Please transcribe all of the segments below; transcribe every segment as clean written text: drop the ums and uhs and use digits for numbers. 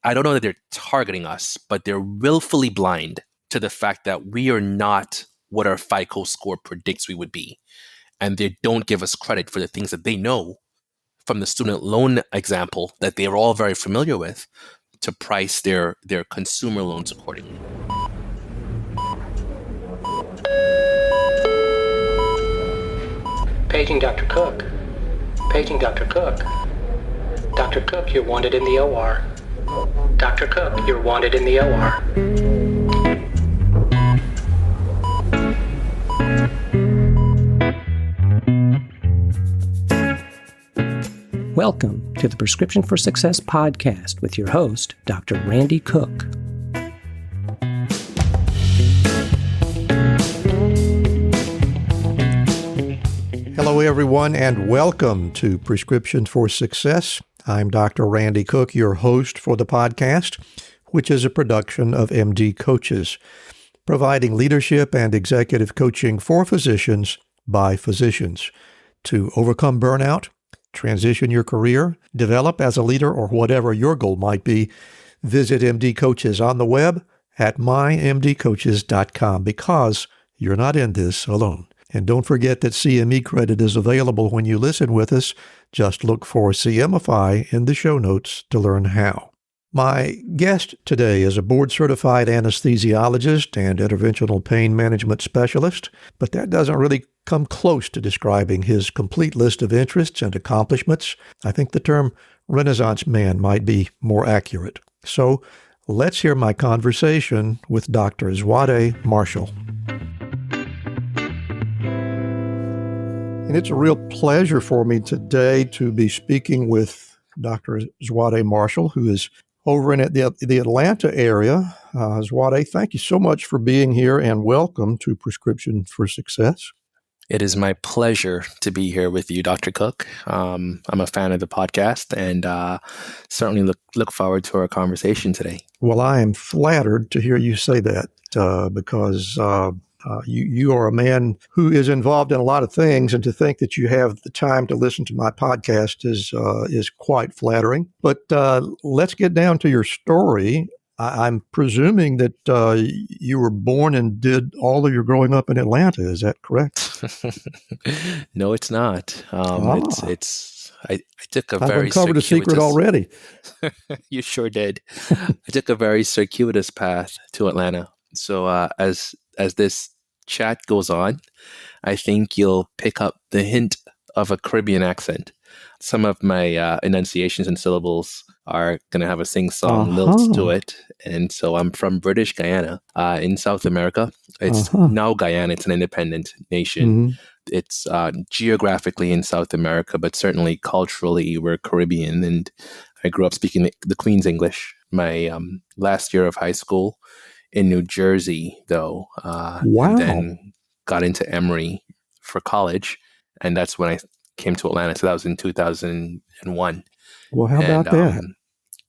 I don't know that they're targeting us, but they're willfully blind to the fact that we are not what our FICO score predicts we would be. And they don't give us credit for the things that they know from the student loan example that they're all very familiar with to price their consumer loans accordingly. Paging Dr. Cook. Paging Dr. Cook. Dr. Cook, you're wanted in the OR. Dr. Cook, you're wanted in the OR. Welcome to the Prescription for Success podcast with your host, Dr. Randy Cook. Hello, everyone, and welcome to Prescription for Success. I'm Dr. Randy Cook, your host for the podcast, which is a production of MD Coaches, providing leadership and executive coaching for physicians by physicians to overcome burnout, transition your career, develop as a leader, or whatever your goal might be. Visit MD Coaches on the web at mymdcoaches.com because you're not in this alone. And don't forget that CME credit is available when you listen with us. Just look for CMify in the show notes to learn how. My guest today is a board-certified anesthesiologist and interventional pain management specialist, but that doesn't really come close to describing his complete list of interests and accomplishments. I think the term Renaissance man might be more accurate. So let's hear my conversation with Dr. Zwade Marshall. And it's a real pleasure for me today to be speaking with Dr. Zwade Marshall, who is over in the Atlanta area. Zwade, thank you so much for being here and welcome to Prescription for Success. It is my pleasure to be here with you, Dr. Cook. I'm a fan of the podcast and certainly look forward to our conversation today. Well, I am flattered to hear you say that because you are a man who is involved in a lot of things, and to think that you have the time to listen to my podcast is quite flattering. But let's get down to your story. I'm presuming that you were born and did all of your growing up in Atlanta. Is that correct? No, it's not. It's. I took a I've very uncovered a secret already. You sure did. I took a very circuitous path to Atlanta. So as this chat goes on, I think you'll pick up the hint of a Caribbean accent. Some of my enunciations and syllables are going to have a sing-song lilt to it. And so I'm from British Guyana in South America. It's now Guyana. It's an independent nation. Mm-hmm. It's geographically in South America, but certainly culturally we're Caribbean. And I grew up speaking the Queen's English. My last year of high school in New Jersey, though. Wow. And then got into Emory for college. And that's when I came to Atlanta. So that was in 2001. Well, how about that?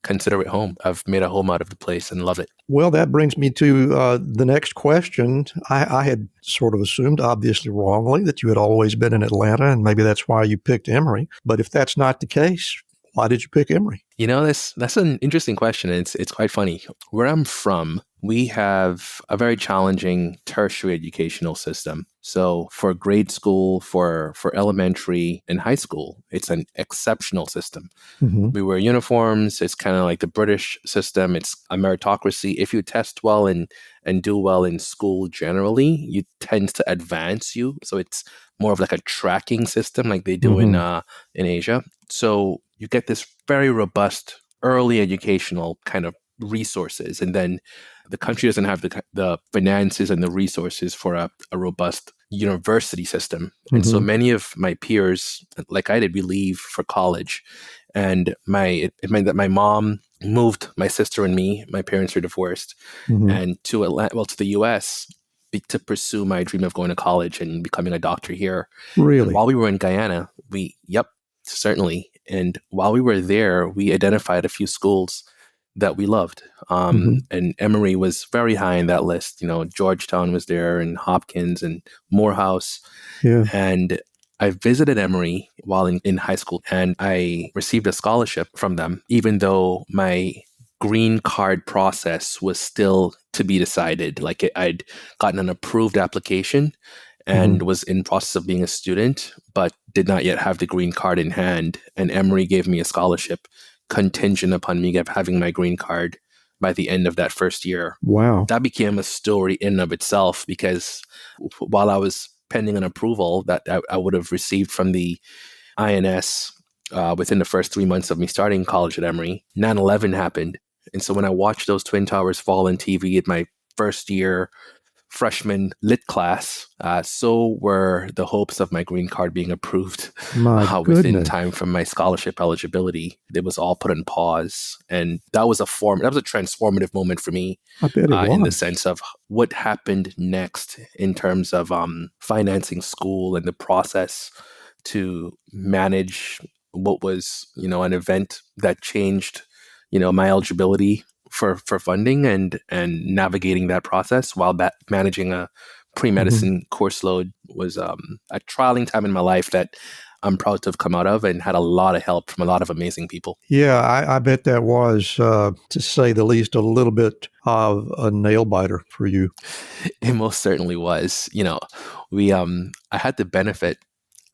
Consider it home. I've made a home out of the place and love it. Well, that brings me to the next question. I had sort of assumed, obviously wrongly, that you had always been in Atlanta, and maybe that's why you picked Emory. But if that's not the case, why did you pick Emory? You know, that's an interesting question. It's quite funny. Where I'm from, we have a very challenging tertiary educational system. So for grade school, for elementary and high school, it's an exceptional system. Mm-hmm. We wear uniforms. It's kind of like the British system. It's a meritocracy. If you test well and do well in school generally, you tend to advance you. So it's more of like a tracking system like they do in Asia. So you get this very robust early educational kind of resources. And then the country doesn't have the finances and the resources for a robust university system. And so many of my peers, like I did, we leave for college. And it meant that my mom moved my sister and me, my parents are divorced, and to the US to pursue my dream of going to college and becoming a doctor here. Really? And while we were in Guyana, certainly. And while we were there, we identified a few schools that we loved. And Emory was very high in that list. You know, Georgetown was there and Hopkins and Morehouse. Yeah. And I visited Emory while in high school, and I received a scholarship from them, even though my green card process was still to be decided. Like I'd gotten an approved application and was in process of being a student, but did not yet have the green card in hand. And Emory gave me a scholarship contingent upon me having my green card by the end of that first year. Wow. That became a story in and of itself, because while I was pending an approval that I would have received from the INS within the first 3 months of me starting college at Emory, 9/11 happened. And so when I watched those Twin Towers fall on TV at my first year freshman lit class, so were the hopes of my green card being approved within time from my scholarship eligibility. It was all put on pause. And that was a transformative moment for me. I bet it was. In the sense of what happened next in terms of financing school and the process to manage what was, an event that changed, my eligibility for funding and navigating that process while managing a pre-medicine course load was a trialing time in my life that I'm proud to have come out of, and had a lot of help from a lot of amazing people. Yeah, I bet that was, to say the least, a little bit of a nail biter for you. It most certainly was. I had the benefit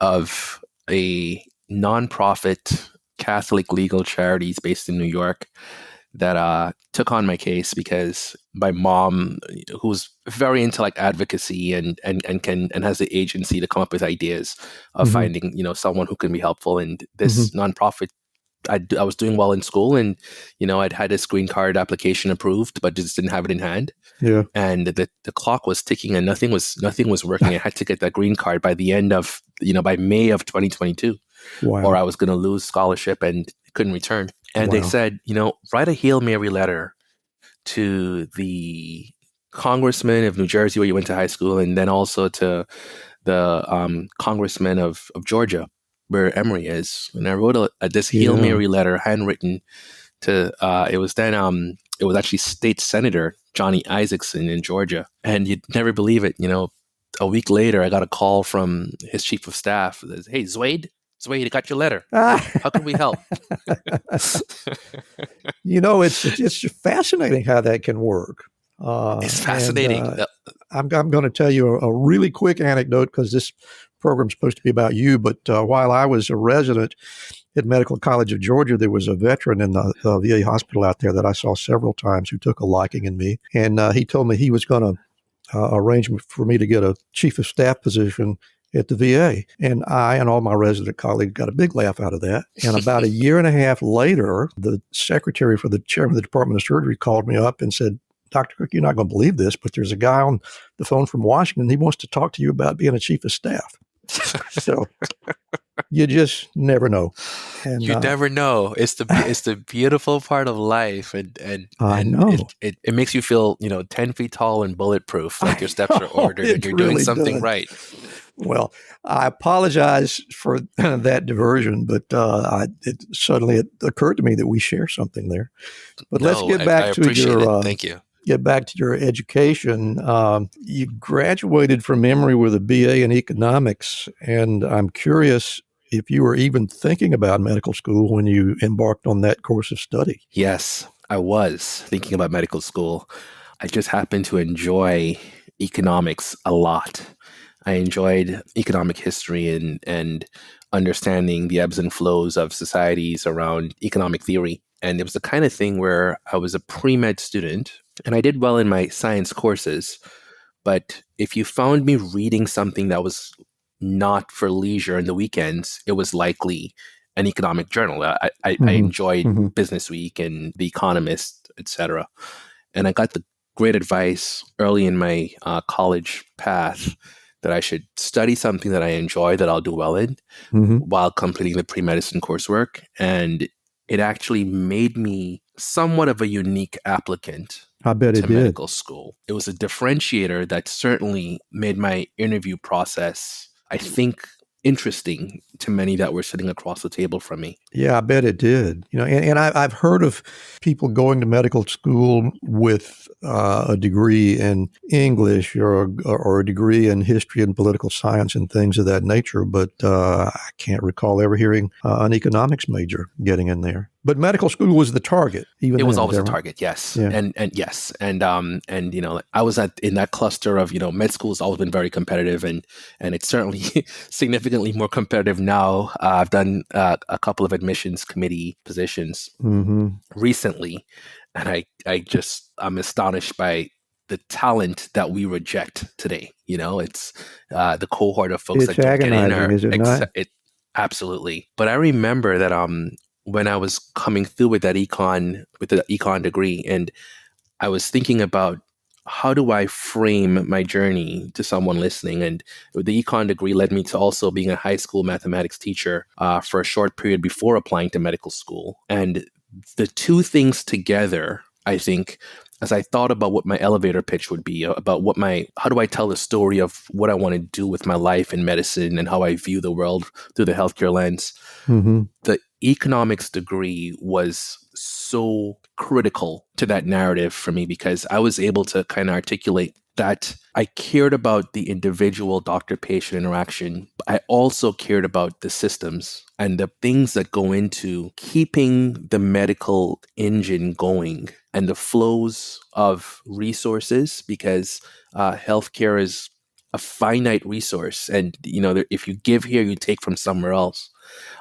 of a nonprofit Catholic legal charities based in New York that took on my case, because my mom, who's very into like advocacy and has the agency to come up with ideas of finding, someone who can be helpful. And this nonprofit, I was doing well in school, and, I'd had this green card application approved, but just didn't have it in hand. Yeah. And the clock was ticking and nothing was working. I had to get that green card by the end of, by May of 2022. Wow. Or I was going to lose scholarship and couldn't return. And they said, write a Hail Mary letter to the congressman of New Jersey where you went to high school, and then also to the congressman of Georgia where Emory is. And I wrote this Hail Mary letter, handwritten to, it was actually State Senator Johnny Isakson in Georgia. And you'd never believe it, a week later, I got a call from his chief of staff that says, "Hey, Zwade, I got your letter. How can we help?" It's fascinating how that can work. It's fascinating. I'm going to tell you a really quick anecdote, because this program's supposed to be about you. But while I was a resident at Medical College of Georgia, there was a veteran in the VA hospital out there that I saw several times who took a liking in me. And he told me he was going to arrange for me to get a chief of staff position at the VA. And I and all my resident colleagues got a big laugh out of that. And about a year and a half later, the secretary for the chairman of the Department of Surgery called me up and said, "Dr. Cook, you're not going to believe this, but there's a guy on the phone from Washington. He wants to talk to you about being a chief of staff." So you just never know. And, you never know. It's the beautiful part of life, and I know it makes you feel 10 feet tall and bulletproof, like your steps are ordered and you're doing something right. Well, I apologize for that diversion, but it occurred to me that we share something there. But let's get back to your. Thank you. Get back to your education. You graduated from Emory with a BA in economics, and I'm curious if you were even thinking about medical school when you embarked on that course of study. Yes, I was thinking about medical school. I just happened to enjoy economics a lot. I enjoyed economic history and understanding the ebbs and flows of societies around economic theory. And it was the kind of thing where I was a pre-med student and I did well in my science courses. But if you found me reading something that was not for leisure in the weekends, it was likely an economic journal. I enjoyed Business Week and The Economist, etc. And I got the great advice early in my college path that I should study something that I enjoy, that I'll do well in, while completing the pre-medicine coursework. And it actually made me somewhat of a unique applicant to medical school. It was a differentiator that certainly made my interview process, I think, interesting to many that were sitting across the table from me. Yeah, I bet it did. And I've heard of people going to medical school with a degree in English or a degree in history and political science and things of that nature, but I can't recall ever hearing an economics major getting in there. But medical school was the target. Even it was then, always is a that right? target, yes, Yeah. and yes, and I was in that cluster of med school has always been very competitive, and it's certainly significantly more competitive now. I've done a couple of admissions committee positions Mm-hmm. recently, and I'm astonished by the talent that we reject today. It's the cohort of folks It's that don't get in agonizing, are is it not? absolutely. But I remember that when I was coming through with the econ degree, and I was thinking about how do I frame my journey to someone listening, and the econ degree led me to also being a high school mathematics teacher for a short period before applying to medical school, and the two things together, I think, as I thought about what my elevator pitch would be, about how do I tell the story of what I want to do with my life in medicine and how I view the world through the healthcare lens. Mm-hmm. The economics degree was so critical to that narrative for me because I was able to kind of articulate that I cared about the individual doctor-patient interaction. But I also cared about the systems and the things that go into keeping the medical engine going and the flows of resources, because healthcare is a finite resource. And, if you give here, you take from somewhere else.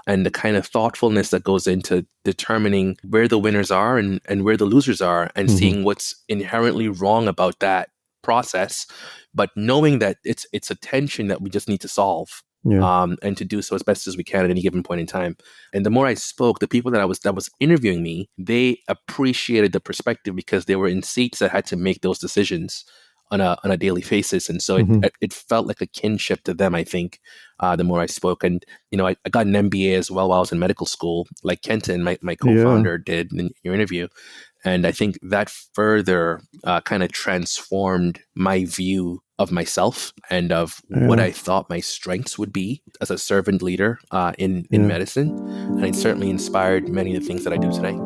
And the kind of thoughtfulness that goes into determining where the winners are and where the losers are, and Mm-hmm. seeing what's inherently wrong about that process, but knowing that it's a tension that we just need to solve. Yeah. And to do so as best as we can at any given point in time. And the more I spoke, the people that was interviewing me, they appreciated the perspective because they were in seats that had to make those decisions on a daily basis. And so Mm-hmm. it felt like a kinship to them, I think, the more I spoke. And, I got an MBA as well while I was in medical school, like Kenton, my co-founder, did in your interview. And I think that further kind of transformed my view of myself and of what I thought my strengths would be as a servant leader in medicine. And it certainly inspired many of the things that I do today.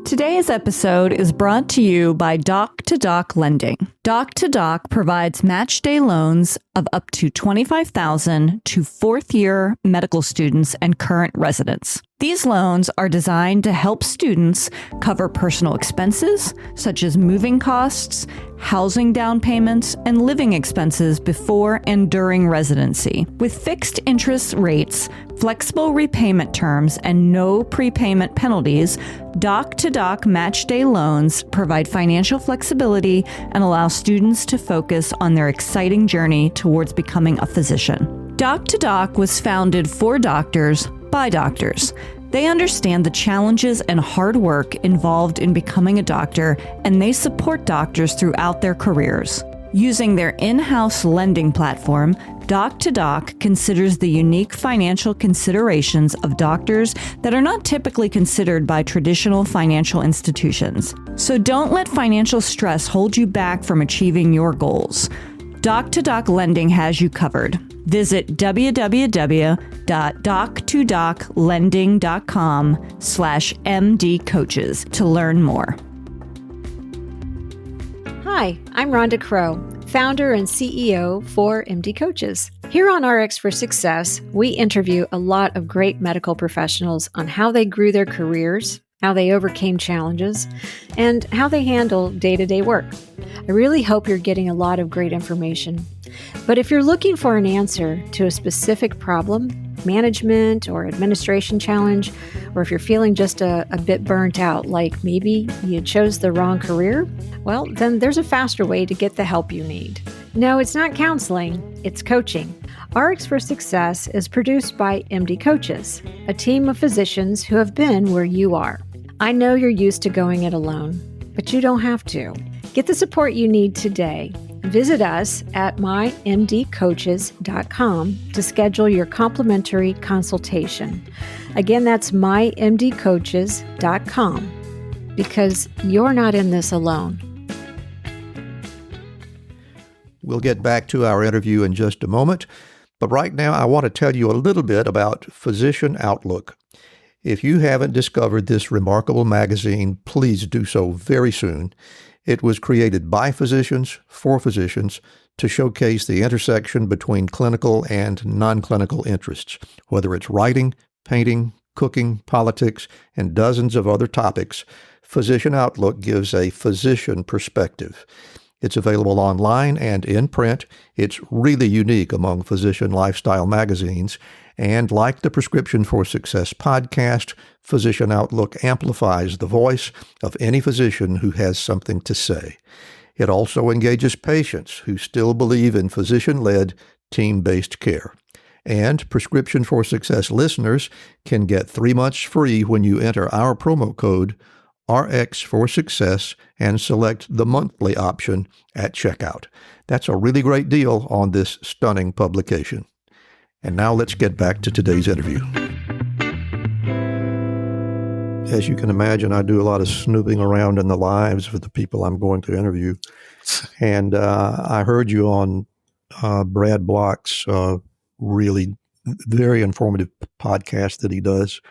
Today's episode is brought to you by Doc-to-Doc Lending. Doc-to-Doc provides match day loans of up to $25,000 to fourth-year medical students and current residents. These loans are designed to help students cover personal expenses, such as moving costs, housing down payments, and living expenses before and during residency. With fixed interest rates, flexible repayment terms, and no prepayment penalties, Doc-to-Doc Match Day loans provide financial flexibility and allow students to focus on their exciting journey towards becoming a physician. Doc-to-Doc was founded for doctors by doctors. They understand the challenges and hard work involved in becoming a doctor, and they support doctors throughout their careers. Using their in-house lending platform, Doc-to-Doc considers the unique financial considerations of doctors that are not typically considered by traditional financial institutions. So don't let financial stress hold you back from achieving your goals. Doc-to-Doc Lending has you covered. Visit www.doc2doclending.com/mdcoaches to learn more. Hi, I'm Rhonda Crow, founder and CEO for MD Coaches. Here on RX for Success, we interview a lot of great medical professionals on how they grew their careers, how they overcame challenges, and how they handle day-to-day work. I really hope you're getting a lot of great information. But if you're looking for an answer to a specific problem, management or administration challenge, or if you're feeling just a bit burnt out, like maybe you chose the wrong career, well, then there's a faster way to get the help you need. No, it's not counseling, it's coaching. RX for Success is produced by MD Coaches, a team of physicians who have been where you are. I know you're used to going it alone, but you don't have to. Get the support you need today. Visit us at mymdcoaches.com to schedule your complimentary consultation. Again, that's mymdcoaches.com, because you're not in this alone. We'll get back to our interview in just a moment, but right now I want to tell you a little bit about Physician Outlook. If you haven't discovered this remarkable magazine, please do so very soon. It was created by physicians for physicians to showcase the intersection between clinical and non-clinical interests, whether it's writing, painting, cooking, politics, and dozens of other topics, Physician Outlook gives a physician perspective. It's available online and in print. It's really unique among physician lifestyle magazines. And like the Prescription for Success podcast, Physician Outlook amplifies the voice of any physician who has something to say. It also engages patients who still believe in physician-led, team-based care. And Prescription for Success listeners can get 3 months free when you enter our promo code RX for Success and select the monthly option at checkout. That's a really great deal on this stunning publication. And now let's get back to today's interview. As you can imagine, I do a lot of snooping around in the lives of the people I'm going to interview. And I heard you on Brad Block's really very informative podcast that he does.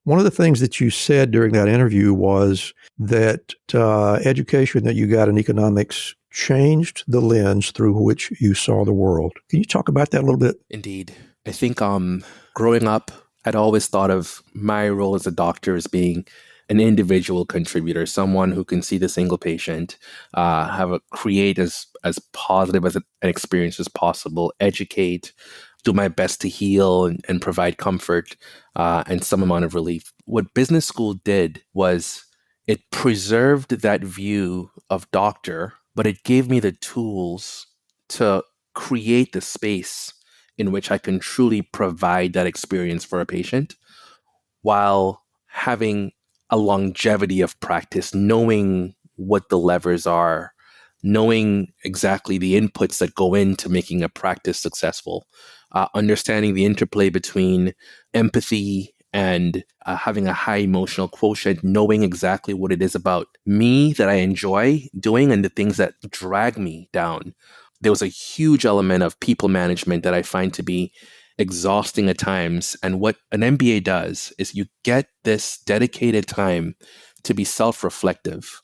One of the things that you said during that interview was that education that you got in economics changed the lens through which you saw the world. Can you talk about that a little bit? Indeed. I think growing up, I'd always thought of my role as a doctor as being an individual contributor, someone who can see the single patient, create as positive as an experience as possible, educate, do my best to heal and provide comfort and some amount of relief. What business school did was it preserved that view of doctor, but it gave me the tools to create the space in which I can truly provide that experience for a patient while having a longevity of practice, knowing what the levers are, knowing exactly the inputs that go into making a practice successful, understanding the interplay between empathy and having a high emotional quotient, knowing exactly what it is about me that I enjoy doing and the things that drag me down. There was a huge element of people management that I find to be exhausting at times. And what an MBA does is you get this dedicated time to be self-reflective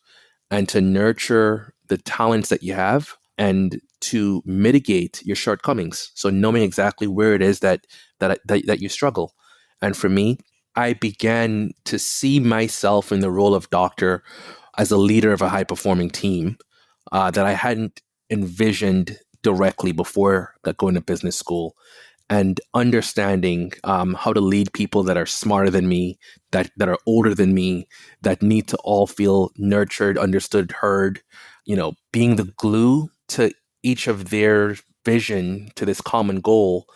and to nurture the talents that you have and to mitigate your shortcomings. So knowing exactly where it is that you struggle. And for me, I began to see myself in the role of doctor as a leader of a high-performing team that I hadn't envisioned directly before going to business school, and understanding how to lead people that are smarter than me, that are older than me, that need to all feel nurtured, understood, heard, being the glue to each of their vision to this common goal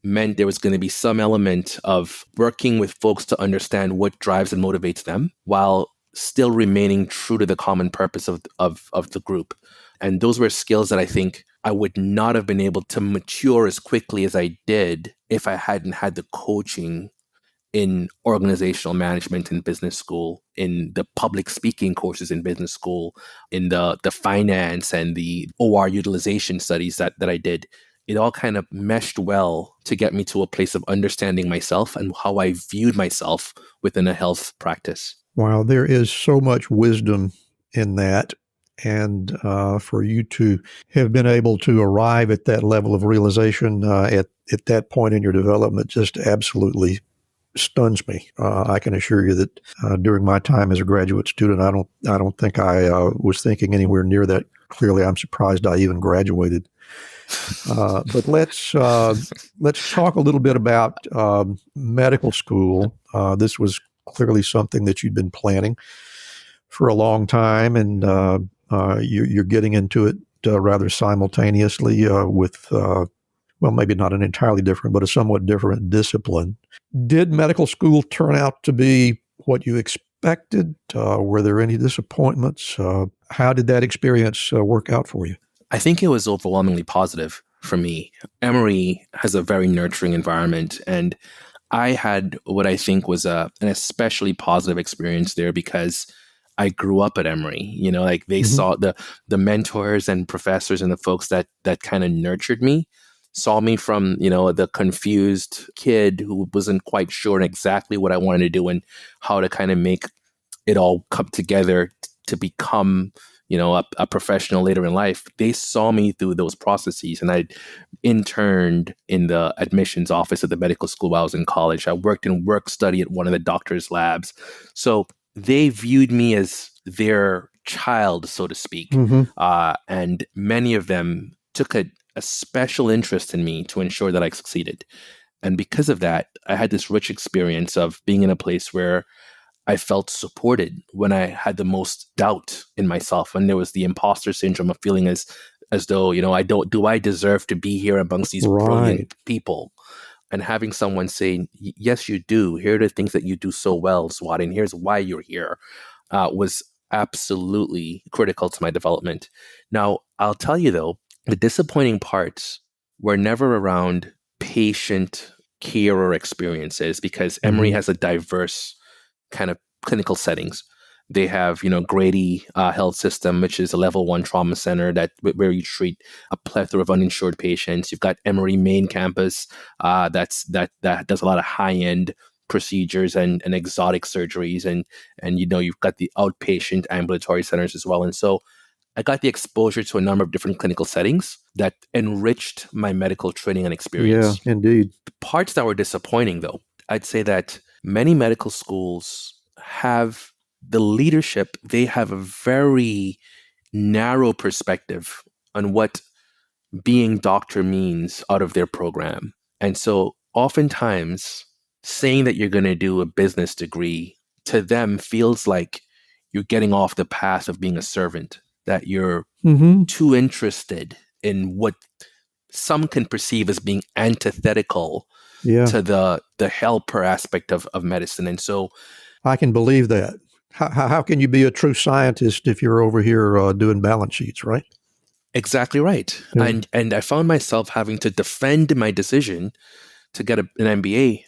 meant there was going to be some element of working with folks to understand what drives and motivates them while still remaining true to the common purpose of the group. And those were skills that I think I would not have been able to mature as quickly as I did if I hadn't had the coaching in organizational management in business school, in the public speaking courses in business school, in the finance and the OR utilization studies that I did. It all kind of meshed well to get me to a place of understanding myself and how I viewed myself within a health practice. Wow, there is so much wisdom in that. And for you to have been able to arrive at that level of realization at that point in your development just absolutely stuns me. I can assure you that during my time as a graduate student, I don't think I was thinking anywhere near that clearly. I'm surprised I even graduated. But let's talk a little bit about medical school. This was clearly something that you'd been planning for a long time, and you're getting into it rather simultaneously with, maybe not an entirely different, but a somewhat different discipline. Did medical school turn out to be what you expected? Were there any disappointments? How did that experience work out for you? I think it was overwhelmingly positive for me. Emory has a very nurturing environment, and I had what I think was an especially positive experience there because I grew up at Emory. They saw the mentors and professors and the folks that kind of nurtured me, saw me from, the confused kid who wasn't quite sure exactly what I wanted to do and how to kind of make it all come together to become, a professional later in life, they saw me through those processes. And I interned in the admissions office at the medical school while I was in college. I worked in work study at one of the doctor's labs. So they viewed me as their child, so to speak. And many of them took a special interest in me to ensure that I succeeded. And because of that, I had this rich experience of being in a place where I felt supported when I had the most doubt in myself, when there was the imposter syndrome of feeling as though, I deserve to be here amongst these brilliant people? And having someone say, yes, you do. Here are the things that you do so well, Zwade, and here's why you're here, was absolutely critical to my development. Now, I'll tell you though, the disappointing parts were never around patient care or experiences, because Emory has a diverse kind of clinical settings. They have, Grady Health System, which is a level 1 trauma center where you treat a plethora of uninsured patients. You've got Emory main campus that does a lot of high-end procedures and exotic surgeries, and you've got the outpatient ambulatory centers as well. And so I got the exposure to a number of different clinical settings that enriched my medical training and experience. Yeah, indeed. The parts that were disappointing, though, I'd say that many medical schools have the leadership, they have a very narrow perspective on what being doctor means out of their program. And so oftentimes saying that you're going to do a business degree to them feels like you're getting off the path of being a servant, that you're too interested in what some can perceive as being antithetical to the helper aspect of medicine. And so I can believe that. How can you be a true scientist if you're over here doing balance sheets, right? Exactly right. Yeah. And I found myself having to defend my decision to get an MBA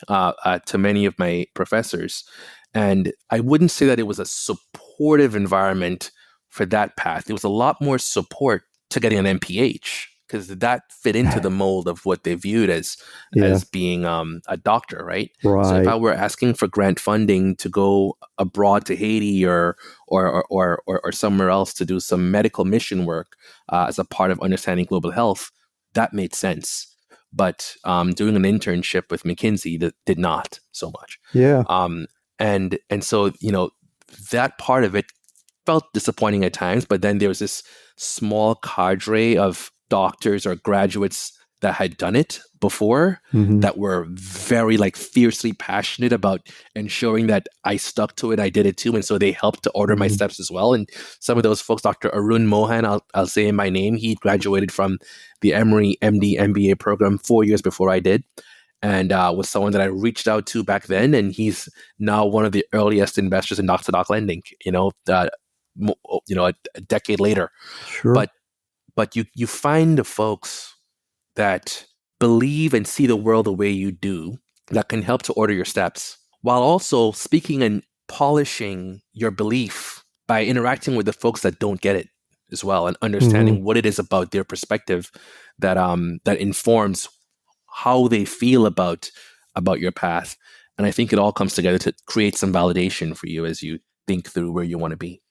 to many of my professors. And I wouldn't say that it was a supportive environment for that path. It was a lot more support to getting an MPH, because that fit into the mold of what they viewed as being a doctor, right? So if I were asking for grant funding to go abroad to Haiti or somewhere else to do some medical mission work as a part of understanding global health, that made sense. But doing an internship with McKinsey that did not so much. Yeah. And so, that part of it felt disappointing at times, but then there was this small cadre of doctors or graduates that had done it before that were very fiercely passionate about ensuring that I stuck to it. I did it too. And so they helped to order my steps as well. And some of those folks, Dr. Arun Mohan, I'll say in my name, he graduated from the Emory MD MBA program 4 years before I did. And was someone that I reached out to back then. And he's now one of the earliest investors in doc-to-doc lending, a decade later. Sure. But you find the folks that believe and see the world the way you do, that can help to order your steps, while also speaking and polishing your belief by interacting with the folks that don't get it as well, and understanding what it is about their perspective that informs how they feel about your path. And I think it all comes together to create some validation for you as you think through where you want to be.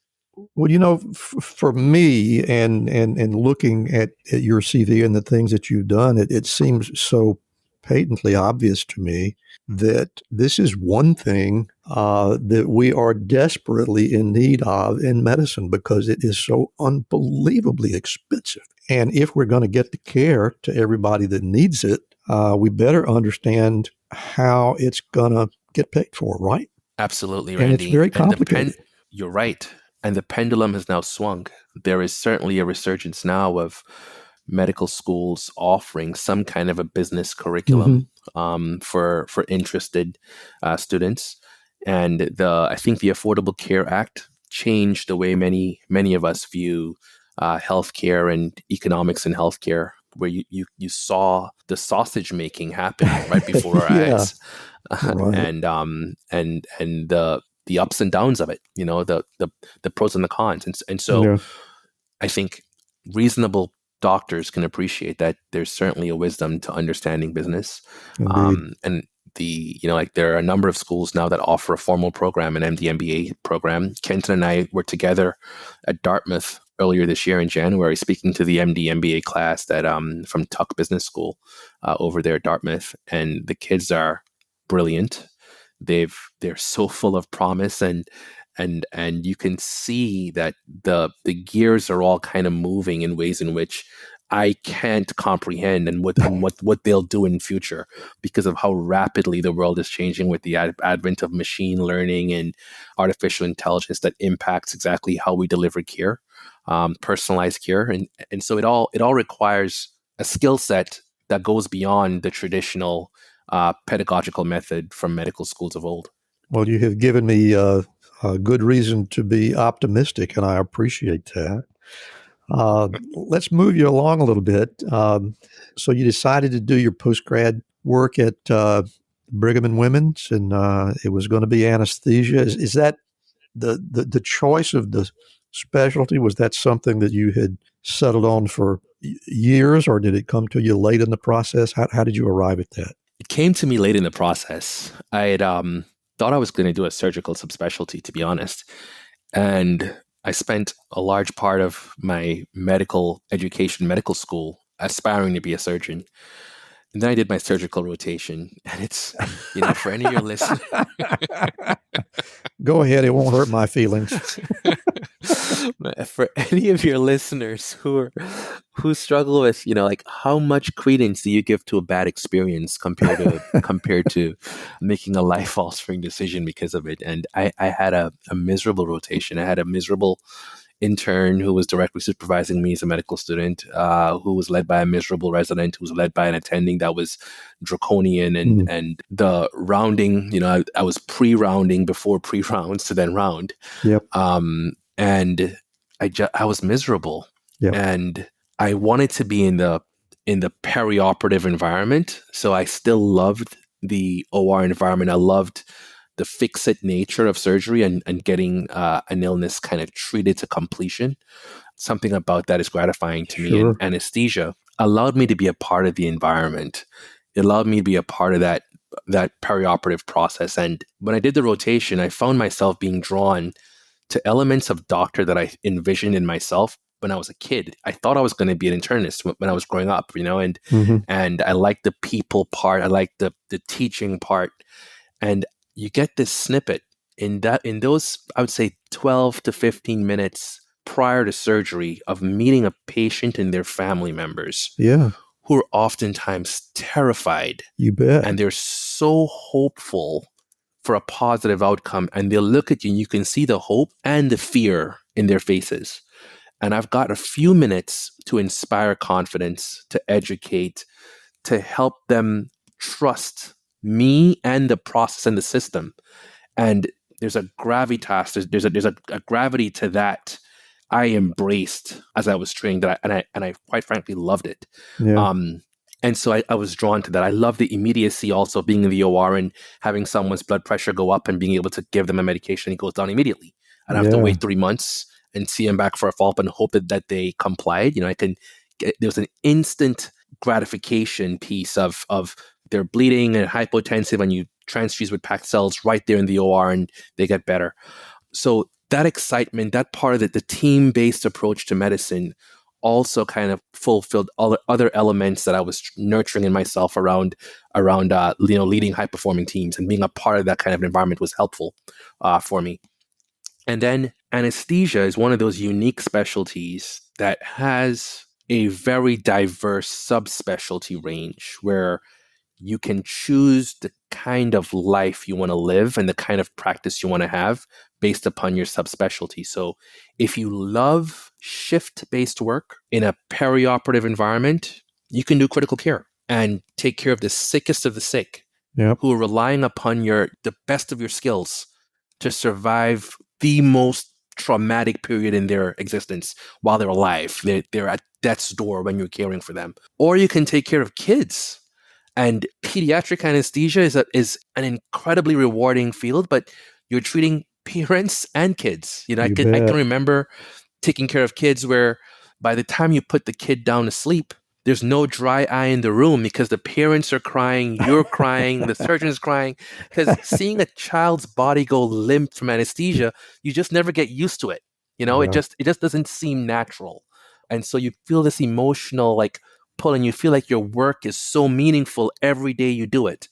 Well, for me, and looking at your CV and the things that you've done, it seems so patently obvious to me that this is one thing that we are desperately in need of in medicine, because it is so unbelievably expensive. And if we're going to get the care to everybody that needs it, we better understand how it's going to get paid for, right? Absolutely, Randy. And it's very complicated. You're right. And the pendulum has now swung. There is certainly a resurgence now of medical schools offering some kind of a business curriculum for interested students. And I think the Affordable Care Act changed the way many of us view healthcare and economics in healthcare, where you saw the sausage making happen right before our eyes, and the ups and downs of it, the pros and the cons. And so I think reasonable doctors can appreciate that there's certainly a wisdom to understanding business. And like there are a number of schools now that offer a formal program, an MD MBA program. Kenton and I were together at Dartmouth earlier this year in January, speaking to the MD MBA class that from Tuck Business School over there at Dartmouth, and the kids are brilliant. They're so full of promise, and you can see that the gears are all kind of moving in ways in which I can't comprehend, and what they'll do in future because of how rapidly the world is changing with the advent of machine learning and artificial intelligence that impacts exactly how we deliver care, personalized care, and so it all requires a skill set that goes beyond the traditional pedagogical method from medical schools of old. Well, you have given me a good reason to be optimistic, and I appreciate that. Let's move you along a little bit. So you decided to do your postgrad work at Brigham and Women's, and it was going to be anesthesia. Is that the choice of the specialty? Was that something that you had settled on for years, or did it come to you late in the process? How did you arrive at that? It came to me late in the process. I had thought I was going to do a surgical subspecialty, to be honest, and I spent a large part of my medical education, medical school, aspiring to be a surgeon. And then I did my surgical rotation. And it's, for any of your listeners. Go ahead. It won't hurt my feelings. For any of your listeners who struggle with, like how much credence do you give to a bad experience compared to making a life-altering decision because of it? And I had a miserable rotation. I had a miserable intern who was directly supervising me as a medical student, who was led by a miserable resident, who was led by an attending that was draconian, and the rounding, I was pre-rounding before pre-rounds to then round. Yep. And I was miserable. Yep. And I wanted to be in the perioperative environment. So I still loved the OR environment. I loved the fix-it nature of surgery and getting an illness kind of treated to completion. Something about that is gratifying to me. And anesthesia allowed me to be a part of the environment. It allowed me to be a part of that perioperative process. And when I did the rotation, I found myself being drawn to elements of doctor that I envisioned in myself when I was a kid. I thought I was going to be an internist when I was growing up, and I liked the people part. I liked the teaching part. And you get this snippet in those, I would say 12 to 15 minutes prior to surgery of meeting a patient and their family members. Yeah. Who are oftentimes terrified. You bet. And they're so hopeful for a positive outcome, and they'll look at you and you can see the hope and the fear in their faces. And I've got a few minutes to inspire confidence, to educate, to help them trust me and the process and the system. And there's a gravitas, there's a gravity to that I embraced as I was training, that I quite frankly loved it. Yeah. And so I was drawn to that. I love the immediacy also, being in the OR and having someone's blood pressure go up and being able to give them a medication. It goes down immediately. I don't have to wait 3 months and see them back for a follow-up and hope that they complied. There's an instant gratification piece of they're bleeding and hypotensive, and you transfuse with packed cells right there in the OR and they get better. So that excitement, that part of the team-based approach to medicine also kind of fulfilled all the other elements that I was nurturing in myself around leading high-performing teams, and being a part of that kind of environment was helpful for me. And then anesthesia is one of those unique specialties that has a very diverse subspecialty range where you can choose the kind of life you want to live and the kind of practice you want to have based upon your subspecialty. So if you love shift-based work in a perioperative environment, you can do critical care and take care of the sickest of the sick, who are relying upon the best of your skills to survive the most traumatic period in their existence while they're alive. They're at death's door when you're caring for them. Or you can take care of kids. And pediatric anesthesia is an incredibly rewarding field, but you're treating parents and kids. I can remember taking care of kids where by the time you put the kid down to sleep, there's no dry eye in the room because the parents are crying, you're crying, the surgeon's crying. Because seeing a child's body go limp from anesthesia, you just never get used to it. It Yeah. just doesn't seem natural. And so you feel this emotional like pull, and you feel like your work is so meaningful every day you do it.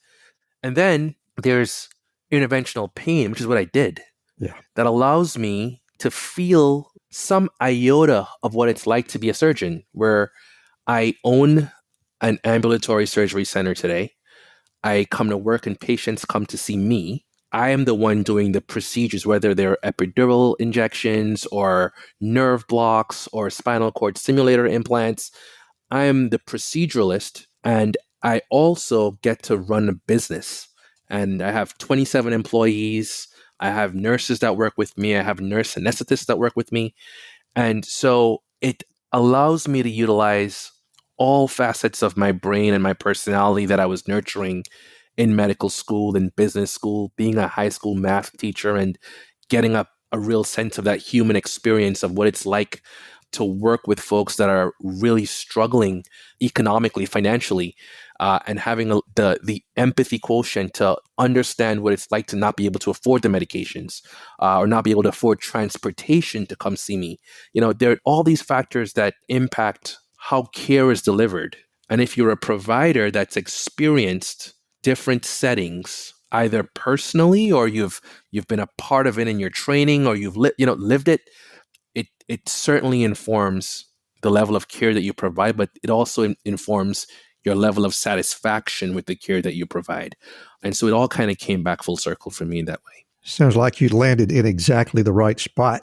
And then there's interventional pain, which is what I did, Yeah. that allows me to feel some iota of what it's like to be a surgeon, where I own an ambulatory surgery center today. I come to work and patients come to see me. I am the one doing the procedures, whether they're epidural injections or nerve blocks or spinal cord stimulator implants. I am the proceduralist, and I also get to run a business. And I have 27 employees. I have nurses that work with me. I have nurse anesthetists that work with me. And so it allows me to utilize all facets of my brain and my personality that I was nurturing in medical school and business school, being a high school math teacher and getting a real sense of that human experience of what it's like to work with folks that are really struggling economically, financially, and having the empathy quotient to understand what it's like to not be able to afford the medications or not be able to afford transportation to come see me. There are all these factors that impact how care is delivered. And if you're a provider that's experienced different settings, either personally or you've been a part of it in your training or you've lived it, it certainly informs the level of care that you provide, but it also informs your level of satisfaction with the care that you provide. And so it all kind of came back full circle for me in that way. Sounds like you landed in exactly the right spot,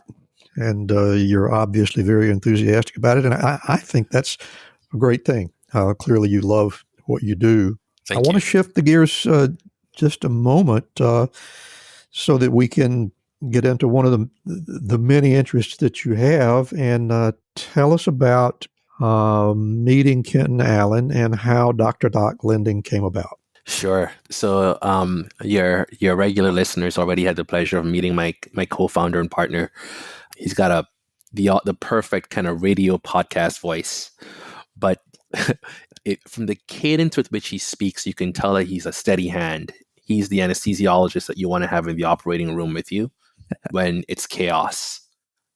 and you're obviously very enthusiastic about it. And I think that's a great thing. Clearly, you love what you do. I want to shift the gears just a moment so that we can get into one of the many interests that you have, and tell us about meeting Kenton Allen and how Dr. Doc Lending came about. Sure. So your regular listeners already had the pleasure of meeting my co-founder and partner. He's got the perfect kind of radio podcast voice, but from the cadence with which he speaks, you can tell that he's a steady hand. He's the anesthesiologist that you want to have in the operating room with you when it's chaos.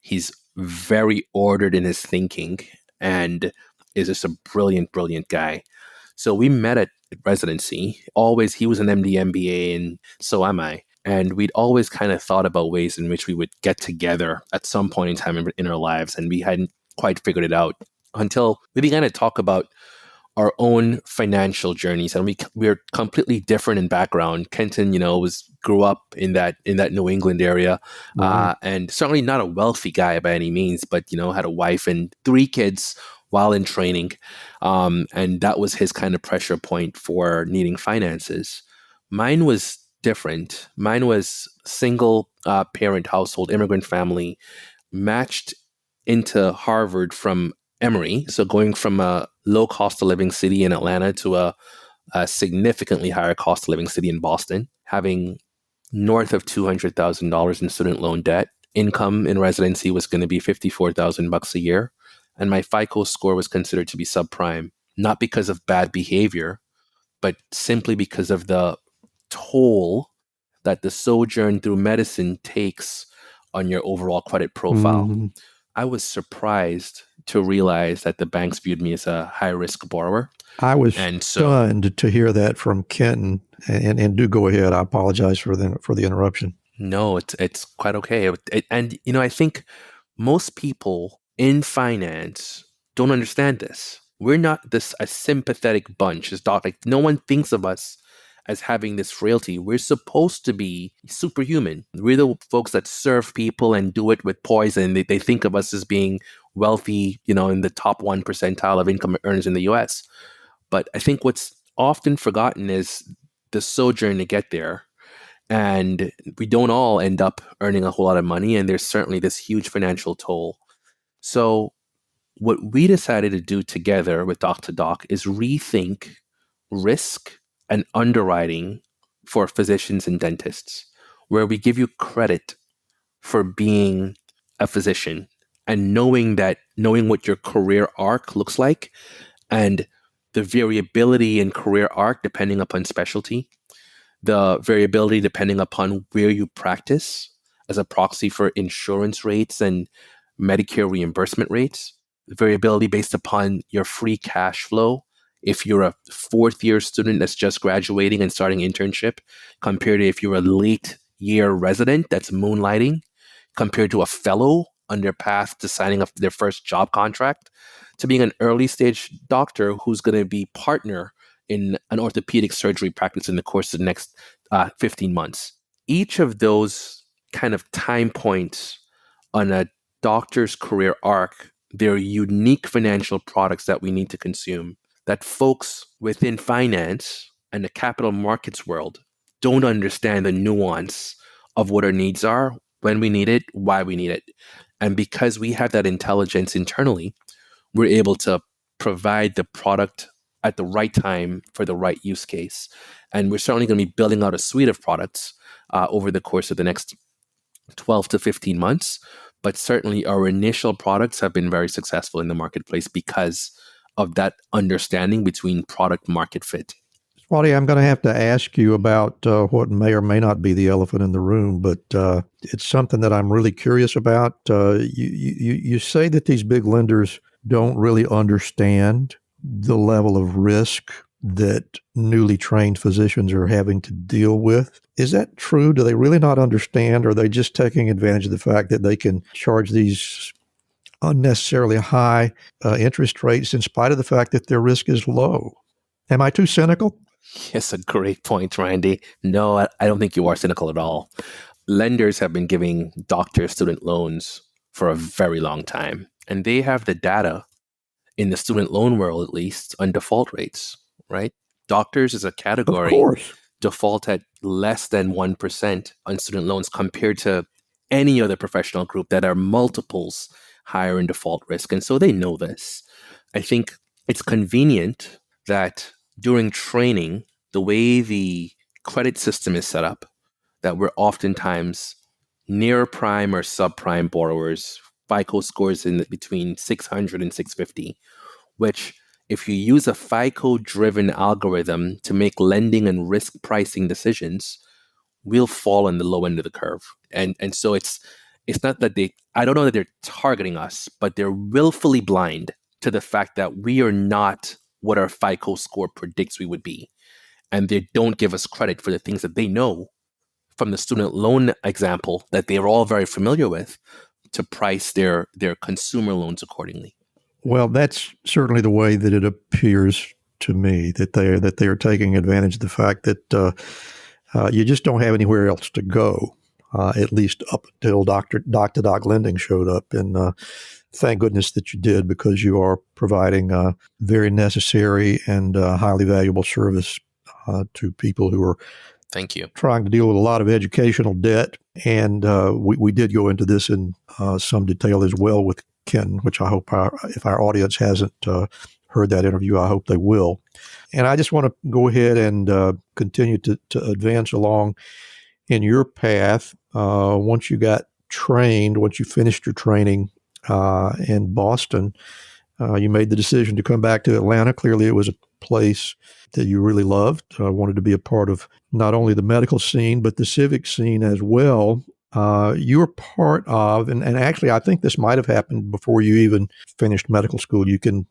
He's very ordered in his thinking and is just a brilliant, brilliant guy. So we met at residency. Always, he was an MD, MBA, and so am I. And we'd always kind of thought about ways in which we would get together at some point in time in our lives, and we hadn't quite figured it out until we began to talk about our own financial journeys, and we're completely different in background. Kenton, grew up in that New England area, and certainly not a wealthy guy by any means, but had a wife and 3 kids while in training, and that was his kind of pressure point for needing finances. Mine was different. Mine was single parent household, immigrant family, matched into Harvard from Emory, so going from a low cost of living city in Atlanta to a significantly higher cost of living city in Boston, having north of $200,000 in student loan debt. Income in residency was going to be $54,000 a year, and my FICO score was considered to be subprime, not because of bad behavior, but simply because of the toll that the sojourn through medicine takes on your overall credit profile. Mm-hmm. I was surprised to realize that the banks viewed me as a high-risk borrower. I was stunned to hear that from Kenton. And do go ahead. I apologize for the interruption. No, it's quite okay. And I think most people in finance don't understand this. We're not a sympathetic bunch. No one thinks of us as having this frailty. We're supposed to be superhuman. We're the folks that serve people and do it with poise, and they think of us as being wealthy, in the top 1 percentile of income earners in the US. But I think what's often forgotten is the sojourn to get there. And we don't all end up earning a whole lot of money, and there's certainly this huge financial toll. So what we decided to do together with Dr. Doc is rethink risk and underwriting for physicians and dentists, where we give you credit for being a physician and knowing what your career arc looks like, And the variability in career arc depending upon specialty, the variability depending upon where you practice as a proxy for insurance rates and Medicare reimbursement rates, the variability based upon your free cash flow. If you're a fourth year student that's just graduating and starting internship, compared to if you're a late year resident that's moonlighting, compared to a fellow on their path to signing up their first job contract, to being an early stage doctor who's going to be partner in an orthopedic surgery practice in the course of the next 15 months. Each of those kind of time points on a doctor's career arc, they're unique financial products that we need to consume that folks within finance and the capital markets world don't understand the nuance of what our needs are, when we need it, why we need it. And because we have that intelligence internally, we're able to provide the product at the right time for the right use case. And we're certainly going to be building out a suite of products over the course of the next 12 to 15 months. But certainly our initial products have been very successful in the marketplace because of that understanding between product market fit. Swade, I'm going to have to ask you about what may or may not be the elephant in the room, but it's something that I'm really curious about. You say that these big lenders don't really understand the level of risk that newly trained physicians are having to deal with. Is that true? Do they really not understand? Or are they just taking advantage of the fact that they can charge these unnecessarily high interest rates in spite of the fact that their risk is low? Am I too cynical? Yes, a great point, Randy. No, I don't think you are cynical at all. Lenders have been giving doctor student loans for a very long time, and they have the data in the student loan world, at least, on default rates, right? Doctors as a category Of course. default at less than 1% on student loans compared to any other professional group that are multiples higher in default risk. And so they know this. I think it's convenient that during training, the way the credit system is set up, that we're oftentimes near prime or subprime borrowers, FICO scores in between 600 and 650, which if you use a FICO-driven algorithm to make lending and risk pricing decisions, we'll fall on the low end of the curve. And so it's not that I don't know that they're targeting us, but they're willfully blind to the fact that we are not what our FICO score predicts we would be. And they don't give us credit for the things that they know from the student loan example that they're all very familiar with to price their consumer loans accordingly. Well, that's certainly the way that it appears to me, that they are taking advantage of the fact that you just don't have anywhere else to go, at least up until doc-to-doc lending showed up. And thank goodness that you did, because you are providing a very necessary and highly valuable service to people who are Thank you. trying to deal with a lot of educational debt. And we did go into this in some detail as well with Ken, which I hope if our audience hasn't heard that interview, I hope they will. And I just want to go ahead and continue to advance along in your path. Once you got trained, once you finished your training in Boston, you made the decision to come back to Atlanta. Clearly, it was a place that you really loved, wanted to be a part of not only the medical scene, but the civic scene as well. You were part of, and actually, I think this might have happened before you even finished medical school. You can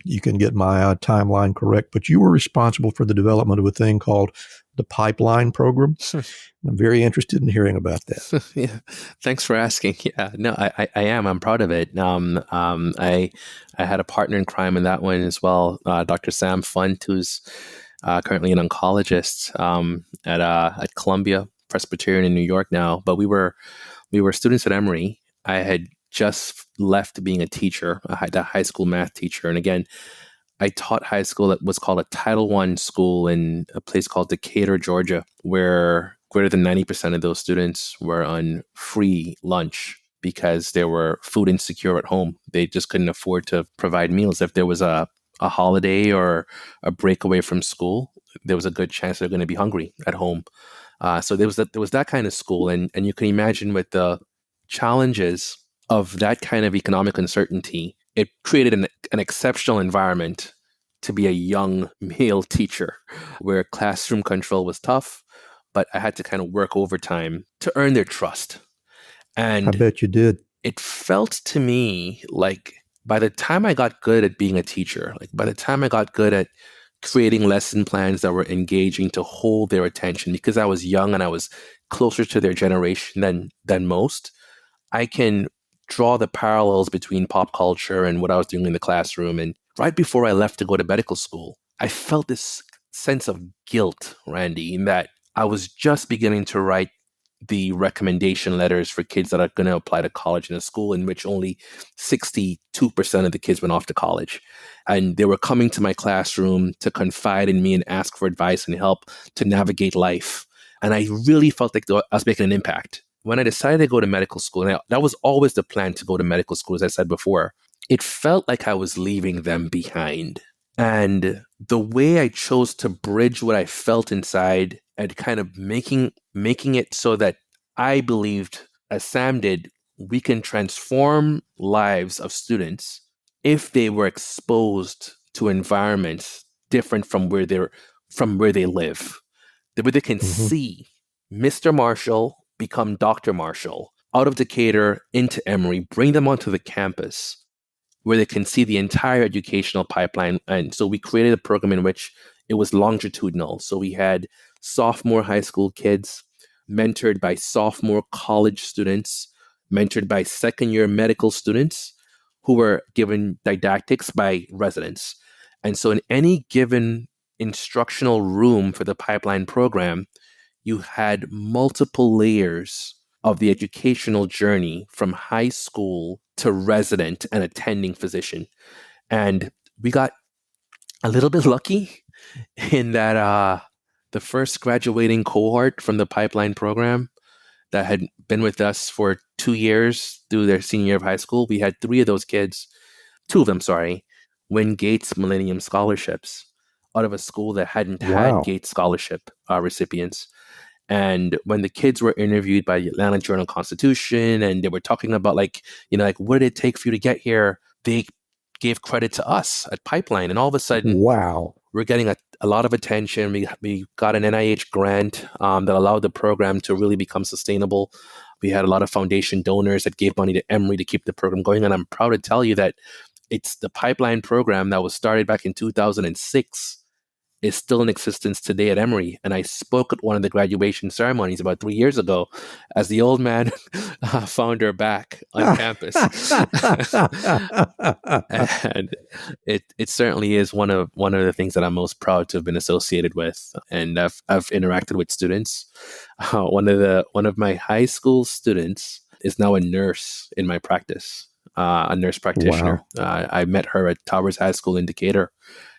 get my timeline correct, but you were responsible for the development of a thing called the Pipeline Program. I'm very interested in hearing about that. Yeah, thanks for asking. Yeah, no, I am. I'm proud of it. I had a partner in crime in that one as well, Dr. Sam Funt, who's currently an oncologist at Columbia Presbyterian in New York now. But we were students at Emory. I had just left being a teacher, a high school math teacher, and again, I taught high school at what's called a Title I school in a place called Decatur, Georgia, where greater than 90% of those students were on free lunch because they were food insecure at home. They just couldn't afford to provide meals. If there was a holiday or a break away from school, there was a good chance they're going to be hungry at home. So there was that kind of school, and you can imagine with the challenges of that kind of economic uncertainty, it created an exceptional environment to be a young male teacher where classroom control was tough, but I had to kind of work overtime to earn their trust. I And bet you did. it felt to me like by the time I got good at being a teacher, like by the time I got good at creating lesson plans that were engaging to hold their attention, because I was young and I was closer to their generation than most, I can draw the parallels between pop culture and what I was doing in the classroom. And right before I left to go to medical school, I felt this sense of guilt, Randy, in that I was just beginning to write the recommendation letters for kids that are going to apply to college in a school in which only 62% of the kids went off to college. And they were coming to my classroom to confide in me and ask for advice and help to navigate life. And I really felt like I was making an impact. When I decided to go to medical school, and that was always the plan to go to medical school, as I said before, it felt like I was leaving them behind. And the way I chose to bridge what I felt inside and kind of making it so that I believed, as Sam did, we can transform lives of students if they were exposed to environments different from where they live. Where they can see Mr. Marshall become Dr. Marshall out of Decatur into Emory, bring them onto the campus where they can see the entire educational pipeline. And so we created a program in which it was longitudinal. So we had sophomore high school kids mentored by sophomore college students, mentored by second year medical students who were given didactics by residents. And so in any given instructional room for the pipeline program, you had multiple layers of the educational journey from high school to resident and attending physician. And we got a little bit lucky in that the first graduating cohort from the pipeline program that had been with us for 2 years through their senior year of high school, we had two of them, win Gates Millennium Scholarships out of a school that hadn't had Gates Scholarship recipients. And when the kids were interviewed by the Atlanta Journal-Constitution and they were talking about what did it take for you to get here, they gave credit to us at Pipeline. And all of a sudden, we're getting a lot of attention. We got an NIH grant that allowed the program to really become sustainable. We had a lot of foundation donors that gave money to Emory to keep the program going. And I'm proud to tell you that it's the Pipeline program that was started back in 2006 is still in existence today at Emory. And I spoke at one of the graduation ceremonies about 3 years ago as the old man found her back on campus. And it certainly is one of the things that I'm most proud to have been associated with. And I've interacted with students. One of my high school students is now a nurse in my practice, a nurse practitioner. Wow. I met her at Towers High School in Decatur.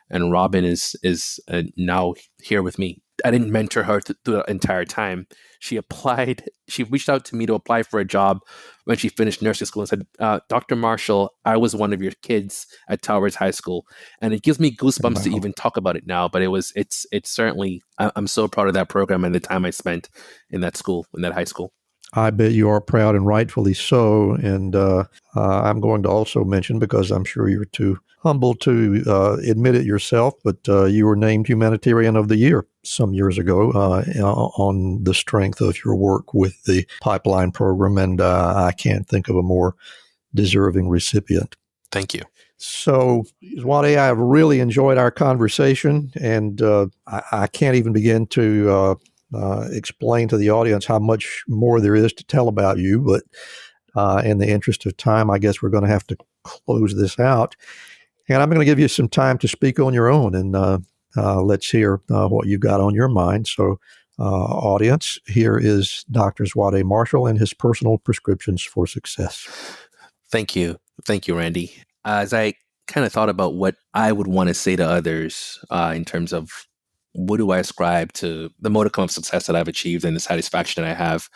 And Robin is now here with me. I didn't mentor her through the entire time. She reached out to me to apply for a job when she finished nursing school and said, Dr. Marshall, I was one of your kids at Towers High School. And it gives me goosebumps to even talk about it now. But it's certainly, I'm so proud of that program and the time I spent in that school, in that high school. I bet you are proud, and rightfully so. And I'm going to also mention, because I'm sure you're too humble to admit it yourself, but you were named Humanitarian of the Year some years ago on the strength of your work with the Pipeline program, and I can't think of a more deserving recipient. Thank you. So, Zwade, I've really enjoyed our conversation, and I can't even begin to explain to the audience how much more there is to tell about you, but in the interest of time, I guess we're going to have to close this out. And I'm going to give you some time to speak on your own, and let's hear what you've got on your mind. So, audience, here is Dr. Zwade Marshall and his personal prescriptions for success. Thank you. Thank you, Randy. As I kind of thought about what I would want to say to others in terms of what do I ascribe to the modicum of success that I've achieved and the satisfaction that I have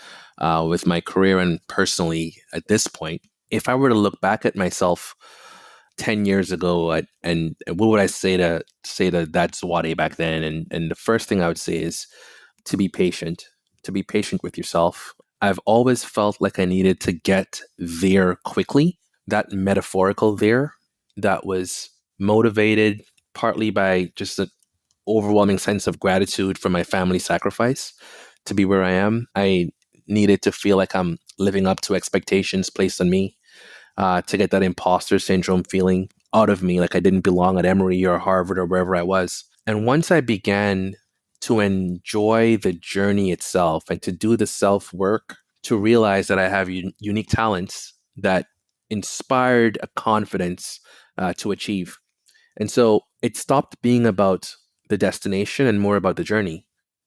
with my career and personally at this point, if I were to look back at myself 10 years ago, and what would I say to that Zwade back then? And the first thing I would say is to be patient with yourself. I've always felt like I needed to get there quickly, that metaphorical there, that was motivated partly by just an overwhelming sense of gratitude for my family's sacrifice to be where I am. I needed to feel like I'm living up to expectations placed on me, to get that imposter syndrome feeling out of me, like I didn't belong at Emory or Harvard or wherever I was. And once I began to enjoy the journey itself and to do the self work, to realize that I have unique talents that inspired a confidence to achieve. And so it stopped being about the destination and more about the journey.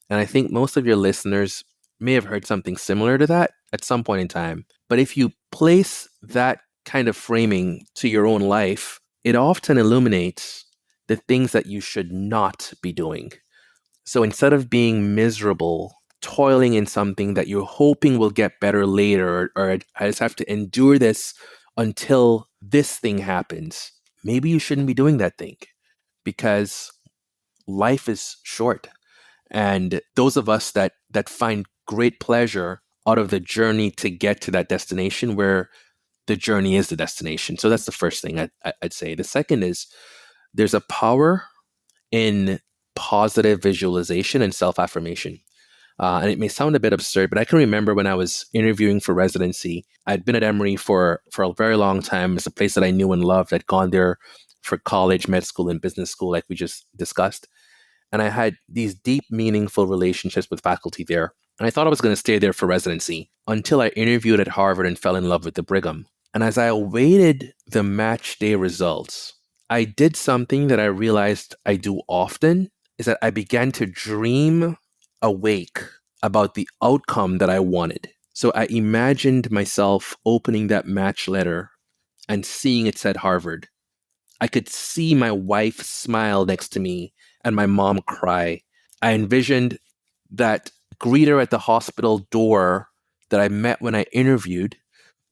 And I think most of your listeners may have heard something similar to that at some point in time. But if you place that kind of framing to your own life, it often illuminates the things that you should not be doing. So instead of being miserable, toiling in something that you're hoping will get better later, or I just have to endure this until this thing happens, maybe you shouldn't be doing that thing, because life is short. And those of us that find great pleasure out of the journey to get to that destination, where the journey is the destination. So that's the first thing I'd say. The second is there's a power in positive visualization and self-affirmation. And it may sound a bit absurd, but I can remember when I was interviewing for residency, I'd been at Emory for a very long time. It's a place that I knew and loved. I'd gone there for college, med school, and business school, like we just discussed. And I had these deep, meaningful relationships with faculty there. And I thought I was going to stay there for residency until I interviewed at Harvard and fell in love with the Brigham. And as I awaited the match day results, I did something that I realized I do often, is that I began to dream awake about the outcome that I wanted. So I imagined myself opening that match letter and seeing it said Harvard. I could see my wife smile next to me and my mom cry. I envisioned that greeter at the hospital door that I met when I interviewed,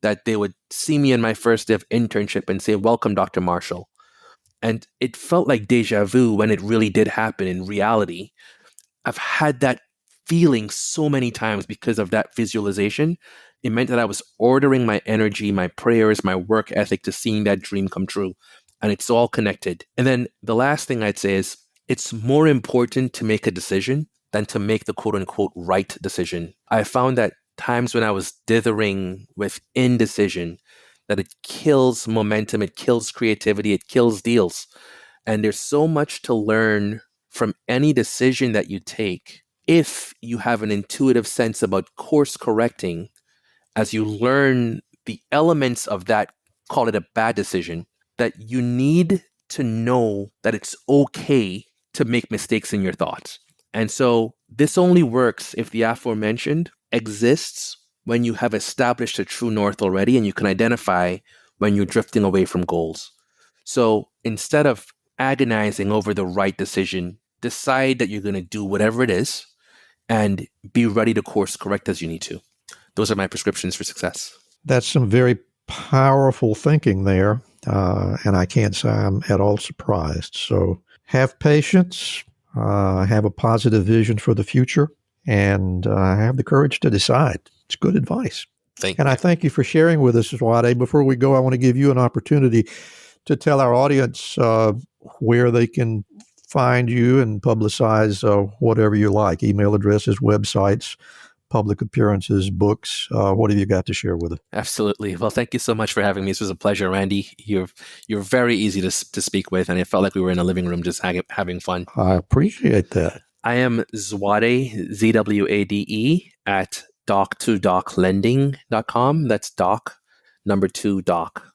that they would see me in my first day of internship and say, "Welcome, Dr. Marshall." And it felt like deja vu when it really did happen in reality. I've had that feeling so many times because of that visualization. It meant that I was ordering my energy, my prayers, my work ethic to seeing that dream come true. And it's all connected. And then the last thing I'd say is it's more important to make a decision than to make the quote unquote right decision. I found that times when I was dithering with indecision, that it kills momentum, it kills creativity, it kills deals. And there's so much to learn from any decision that you take if you have an intuitive sense about course correcting as you learn the elements of that, call it a bad decision, that you need to know that it's okay to make mistakes in your thoughts. And so this only works if the aforementioned exists when you have established a true north already and you can identify when you're drifting away from goals. So instead of agonizing over the right decision, decide that you're going to do whatever it is and be ready to course correct as you need to. Those are my prescriptions for success. That's some very powerful thinking there, and I can't say I'm at all surprised. So have patience, have a positive vision for the future, and have the courage to decide. It's good advice. I thank you for sharing with us, Zwade. Before we go, I want to give you an opportunity to tell our audience where they can find you and publicize whatever you like, email addresses, websites, public appearances, books. What have you got to share with us? Absolutely. Well, thank you so much for having me. This was a pleasure, Randy. You're very easy to speak with, and it felt like we were in a living room just having fun. I appreciate that. I am Zwade, Z-W-A-D-E, at doc2doclending.com. That's doc, number 2, doc.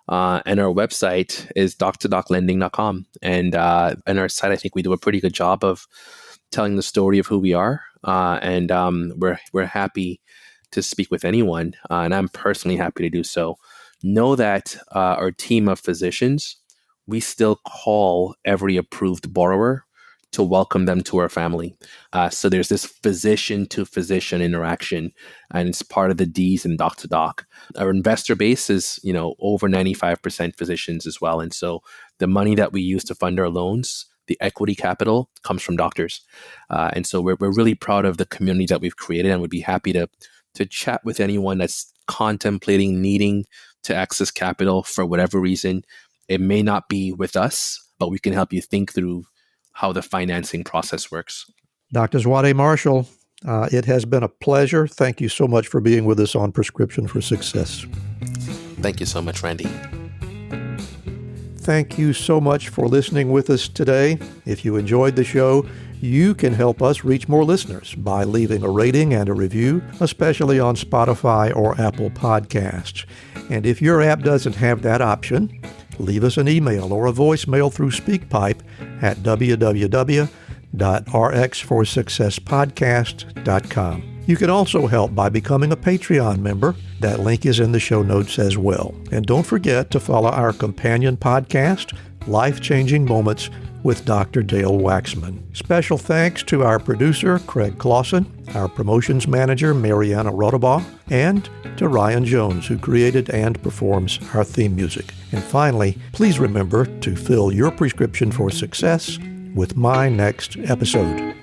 And our website is doc2doclending.com. And our site, I think we do a pretty good job of telling the story of who we are. And we're happy to speak with anyone. And I'm personally happy to do so. Know that our team of physicians, we still call every approved borrower to welcome them to our family. So there's this physician to physician interaction, and it's part of the D's in doc to doc. Our investor base is, over 95% physicians as well. And so the money that we use to fund our loans, the equity capital, comes from doctors. And so we're really proud of the community that we've created, and would be happy to chat with anyone that's contemplating needing to access capital for whatever reason. It may not be with us, but we can help you think through how the financing process works. Dr. Zwade Marshall, it has been a pleasure. Thank you so much for being with us on Prescription for Success. Thank you so much, Randy. Thank you so much for listening with us today. If you enjoyed the show, you can help us reach more listeners by leaving a rating and a review, especially on Spotify or Apple Podcasts. And if your app doesn't have that option, leave us an email or a voicemail through SpeakPipe at www.rxforsuccesspodcast.com. You can also help by becoming a Patreon member. That link is in the show notes as well. And don't forget to follow our companion podcast, Life-Changing Moments with Dr. Dale Waxman. Special thanks to our producer, Craig Clausen, our promotions manager, Mariana Rodabaugh, and to Ryan Jones, who created and performs our theme music. And finally, please remember to fill your prescription for success with my next episode.